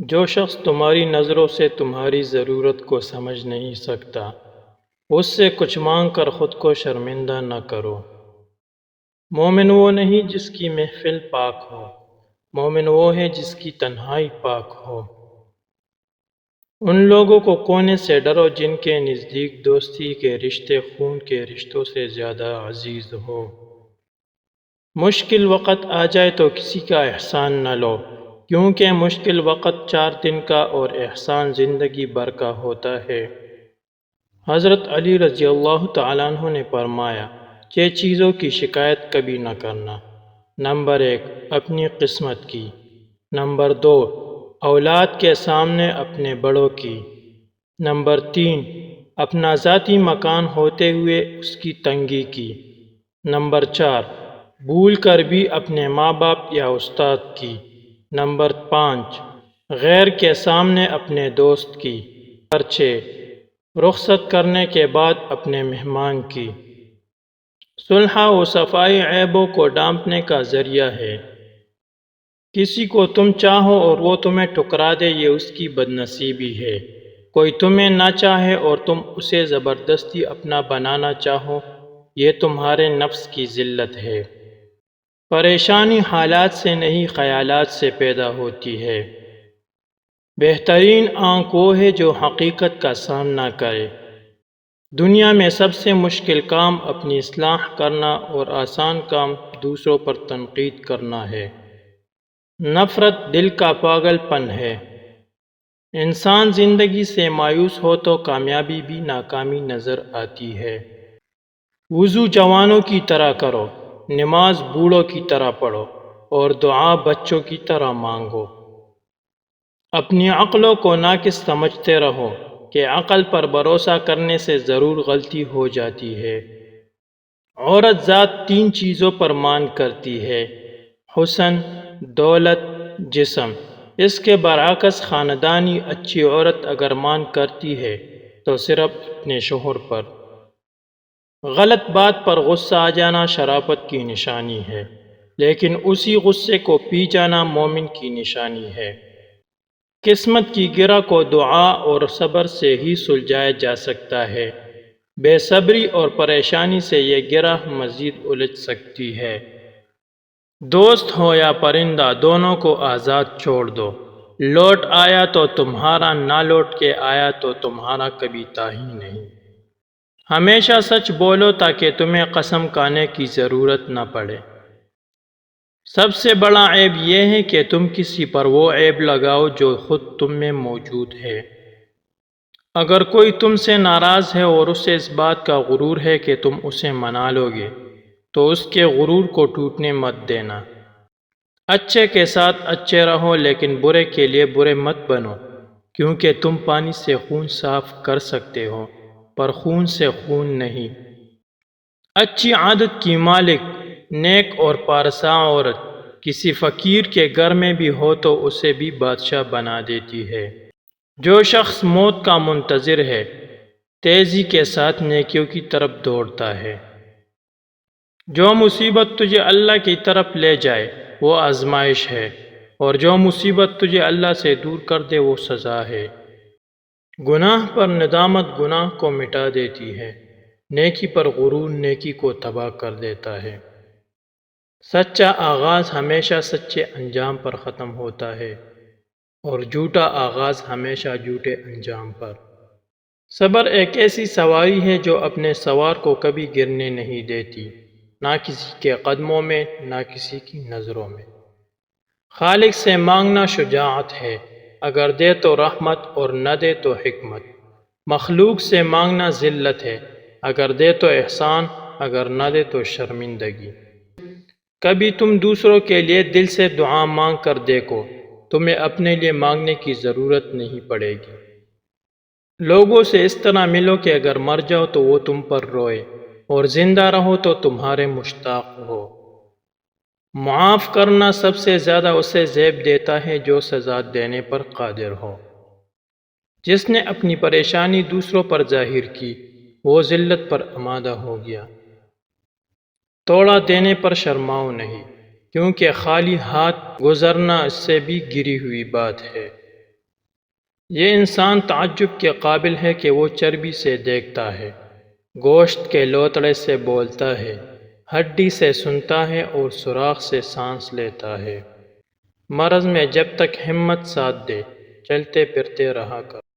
جو شخص تمہاری نظروں سے تمہاری ضرورت کو سمجھ نہیں سکتا، اس سے کچھ مانگ کر خود کو شرمندہ نہ کرو۔ مومن وہ نہیں جس کی محفل پاک ہو، مومن وہ ہے جس کی تنہائی پاک ہو۔ ان لوگوں کو کونے سے ڈرو جن کے نزدیک دوستی کے رشتے خون کے رشتوں سے زیادہ عزیز ہو۔ مشکل وقت آ جائے تو کسی کا احسان نہ لو، کیونکہ مشکل وقت 4 دن کا اور احسان زندگی بھر کا ہوتا ہے۔ حضرت علی رضی اللہ تعالیٰ عنہ نے فرمایا، 6 چیزوں کی شکایت کبھی نہ کرنا۔ نمبر 1، اپنی قسمت کی۔ نمبر 2، اولاد کے سامنے اپنے بڑوں کی۔ نمبر 3، اپنا ذاتی مکان ہوتے ہوئے اس کی تنگی کی۔ نمبر 4، بھول کر بھی اپنے ماں باپ یا استاد کی۔ نمبر 5، غیر کے سامنے اپنے دوست کی۔ نمبر 6، رخصت کرنے کے بعد اپنے مہمان کی۔ صلح و صفائی عیبوں کو ڈھانپنے کا ذریعہ ہے۔ کسی کو تم چاہو اور وہ تمہیں ٹکرا دے، یہ اس کی بدنصیبی ہے۔ کوئی تمہیں نہ چاہے اور تم اسے زبردستی اپنا بنانا چاہو، یہ تمہارے نفس کی ذلت ہے۔ پریشانی حالات سے نہیں، خیالات سے پیدا ہوتی ہے۔ بہترین آنکھ وہ ہے جو حقیقت کا سامنا کرے۔ دنیا میں سب سے مشکل کام اپنی اصلاح کرنا اور آسان کام دوسروں پر تنقید کرنا ہے۔ نفرت دل کا پاگل پن ہے۔ انسان زندگی سے مایوس ہو تو کامیابی بھی ناکامی نظر آتی ہے۔ وضو جوانوں کی طرح کرو، نماز بوڑھوں کی طرح پڑھو اور دعا بچوں کی طرح مانگو۔ اپنی عقلوں کو ناقص سمجھتے رہو کہ عقل پر بھروسہ کرنے سے ضرور غلطی ہو جاتی ہے۔ عورت ذات 3 چیزوں پر مان کرتی ہے: حسن، دولت، جسم۔ اس کے برعکس خاندانی اچھی عورت اگر مان کرتی ہے تو صرف اپنے شوہر پر۔ غلط بات پر غصہ آ جانا شرافت کی نشانی ہے، لیکن اسی غصے کو پی جانا مومن کی نشانی ہے۔ قسمت کی گرہ کو دعا اور صبر سے ہی سلجھایا جا سکتا ہے۔ بے صبری اور پریشانی سے یہ گرہ مزید الجھ سکتی ہے۔ دوست ہو یا پرندہ، دونوں کو آزاد چھوڑ دو۔ لوٹ آیا تو تمہارا، نہ لوٹ کے آیا تو تمہارا کبھی تھا ہی نہیں۔ ہمیشہ سچ بولو تاکہ تمہیں قسم کھانے کی ضرورت نہ پڑے۔ سب سے بڑا عیب یہ ہے کہ تم کسی پر وہ عیب لگاؤ جو خود تم میں موجود ہے۔ اگر کوئی تم سے ناراض ہے اور اسے اس بات کا غرور ہے کہ تم اسے منا لو گے، تو اس کے غرور کو ٹوٹنے مت دینا۔ اچھے کے ساتھ اچھے رہو، لیکن برے کے لیے برے مت بنو، کیونکہ تم پانی سے خون صاف کر سکتے ہو، پر خون سے خون نہیں۔ اچھی عادت کی مالک، نیک اور پارساں عورت، کسی فقیر کے گھر میں بھی ہو تو اسے بھی بادشاہ بنا دیتی ہے۔ جو شخص موت کا منتظر ہے، تیزی کے ساتھ نیکیوں کی طرف دوڑتا ہے۔ جو مصیبت تجھے اللہ کی طرف لے جائے وہ آزمائش ہے، اور جو مصیبت تجھے اللہ سے دور کر دے وہ سزا ہے۔ گناہ پر ندامت گناہ کو مٹا دیتی ہے، نیکی پر غرور نیکی کو تباہ کر دیتا ہے۔ سچا آغاز ہمیشہ سچے انجام پر ختم ہوتا ہے، اور جھوٹا آغاز ہمیشہ جھوٹے انجام پر۔ صبر ایک ایسی سواری ہے جو اپنے سوار کو کبھی گرنے نہیں دیتی، نہ کسی کے قدموں میں، نہ کسی کی نظروں میں۔ خالق سے مانگنا شجاعت ہے، اگر دے تو رحمت اور نہ دے تو حکمت۔ مخلوق سے مانگنا ذلت ہے، اگر دے تو احسان، اگر نہ دے تو شرمندگی۔ کبھی تم دوسروں کے لیے دل سے دعا مانگ کر دیکھو، تمہیں اپنے لیے مانگنے کی ضرورت نہیں پڑے گی۔ لوگوں سے اس طرح ملو کہ اگر مر جاؤ تو وہ تم پر روئے، اور زندہ رہو تو تمہارے مشتاق ہو۔ معاف کرنا سب سے زیادہ اسے زیب دیتا ہے جو سزا دینے پر قادر ہو۔ جس نے اپنی پریشانی دوسروں پر ظاہر کی، وہ ذلت پر آمادہ ہو گیا۔ توڑا دینے پر شرماؤ نہیں، کیونکہ خالی ہاتھ گزرنا اس سے بھی گری ہوئی بات ہے۔ یہ انسان تعجب کے قابل ہے کہ وہ چربی سے دیکھتا ہے، گوشت کے لوتڑے سے بولتا ہے، ہڈی سے سنتا ہے اور سوراخ سے سانس لیتا ہے۔ مرض میں جب تک ہمت ساتھ دے، چلتے پھرتے رہا کر۔